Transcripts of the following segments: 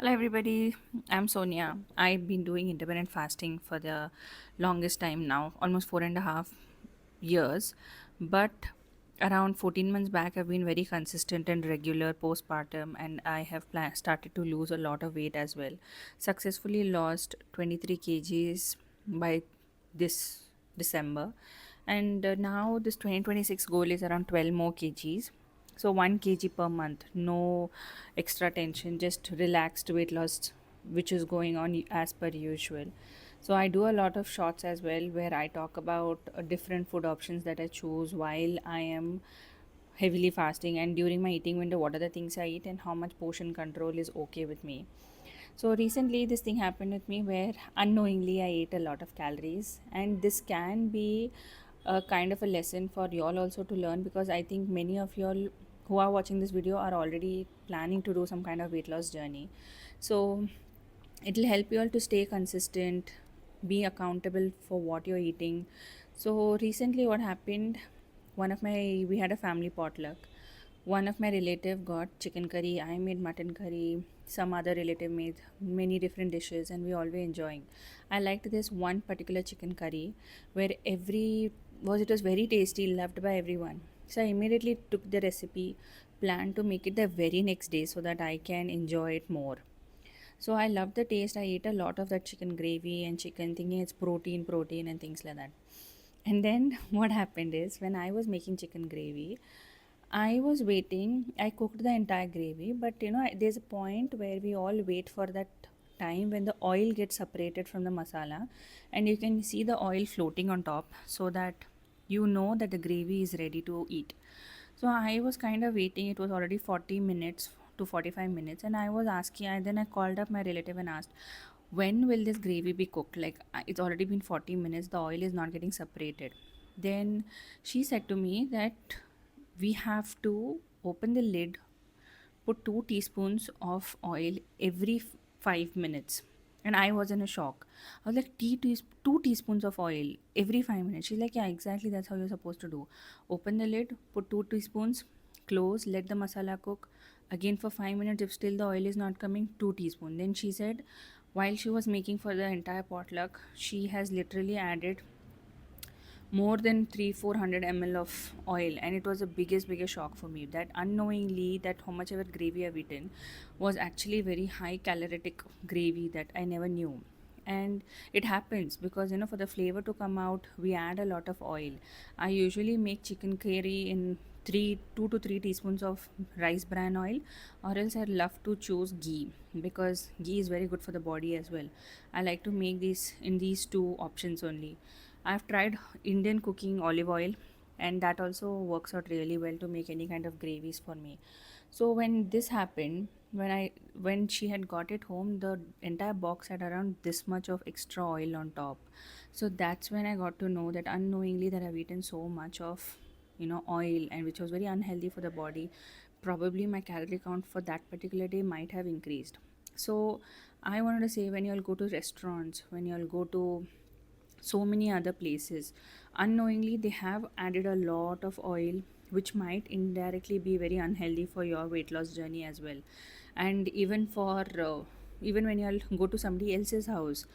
Hello, everybody. I'm Sonia. I've been doing intermittent fasting for the longest time now, almost 4.5 years. But around 14 months back, I've been very consistent and regular postpartum, and I have started to lose a lot of weight as well. Successfully lost 23 kgs by this December, and now this 2026 goal is around 12 more kgs. So 1 kg per month, no extra tension, just relaxed weight loss, which is going on as per usual. So I do a lot of shots as well where I talk about different food options that I choose while I am heavily fasting, and during my eating window what are the things I eat and how much portion control is okay with me. So recently this thing happened with me where unknowingly I ate a lot of calories, and this can be a kind of a lesson for y'all also to learn, because I think many of y'all who are watching this video are already planning to do some kind of weight loss journey. So it'll help you all to stay consistent, be accountable for what you're eating. So recently what happened, we had a family potluck. One of my relative got chicken curry, I made mutton curry, some other relative made many different dishes, and we all were enjoying. I liked this one particular chicken curry where every was it was very tasty, loved by everyone. So I immediately took the recipe, planned to make it the very next day so that I can enjoy it more. So I love the taste. I ate a lot of that chicken gravy and chicken, thinking it's protein, and things like that. And then what happened is, when I was making chicken gravy, I was waiting. I cooked the entire gravy, but there's a point where we all wait for that time when the oil gets separated from the masala, and you can see the oil floating on top, so that you know that the gravy is ready to eat. So I was kind of waiting. It was already 40 minutes to 45 minutes, and I was asking. Then I called up my relative and asked, when will this gravy be cooked? Like, it's already been 40 minutes, the oil is not getting separated. Then she said to me that we have to open the lid, put 2 teaspoons of oil every 5 minutes. And I was in a shock. I was like, 2 teaspoons of oil every 5 minutes. She's like, yeah, exactly, that's how you're supposed to do. Open the lid, put 2 teaspoons, close, let the masala cook again for 5 minutes. If still the oil is not coming, 2 teaspoons. Then she said, while she was making for the entire potluck, she has literally added more than 300-400 ml of oil, and it was the biggest shock for me, that unknowingly that how much ever gravy I've eaten was actually very high calorific gravy that I never knew. And it happens because for the flavor to come out, we add a lot of oil. I usually make chicken curry in 2 to 3 teaspoons of rice bran oil, or else I love to choose ghee, because ghee is very good for the body as well. I like to make these in these two options only. I've tried Indian cooking olive oil, and that also works out really well to make any kind of gravies for me. So when this happened, when she had got it home, the entire box had around this much of extra oil on top. So that's when I got to know that unknowingly that I've eaten so much of oil, and which was very unhealthy for the body. Probably my calorie count for that particular day might have increased. So I wanted to say, when you all go to restaurants, when you all go to so many other places, unknowingly they have added a lot of oil, which might indirectly be very unhealthy for your weight loss journey as well. And even when you go to somebody else's house,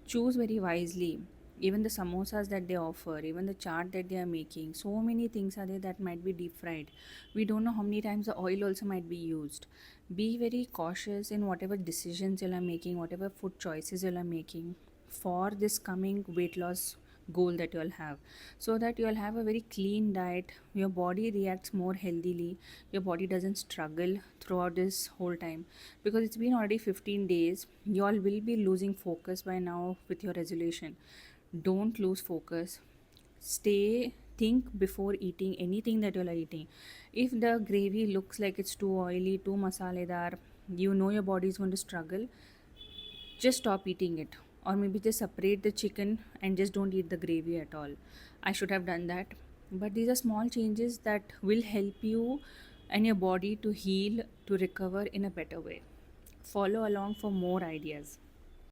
choose very wisely. Even the samosas that they offer, even the chaat that they are making, so many things are there that might be deep fried. We don't know how many times the oil also might be used. Be very cautious in whatever decisions you are making, whatever food choices you are making for this coming weight loss goal that you'll have, so that you'll have a very clean diet, your body reacts more healthily, your body doesn't struggle throughout this whole time. Because it's been already 15 days, you all will be losing focus by now with your resolution. Don't lose focus. Think before eating anything that you're eating. If the gravy looks like it's too oily, too masaledar, your body is going to struggle, just stop eating it. Or maybe just separate the chicken and just don't eat the gravy at all. I should have done that. But these are small changes that will help you and your body to heal, to recover in a better way. Follow along for more ideas.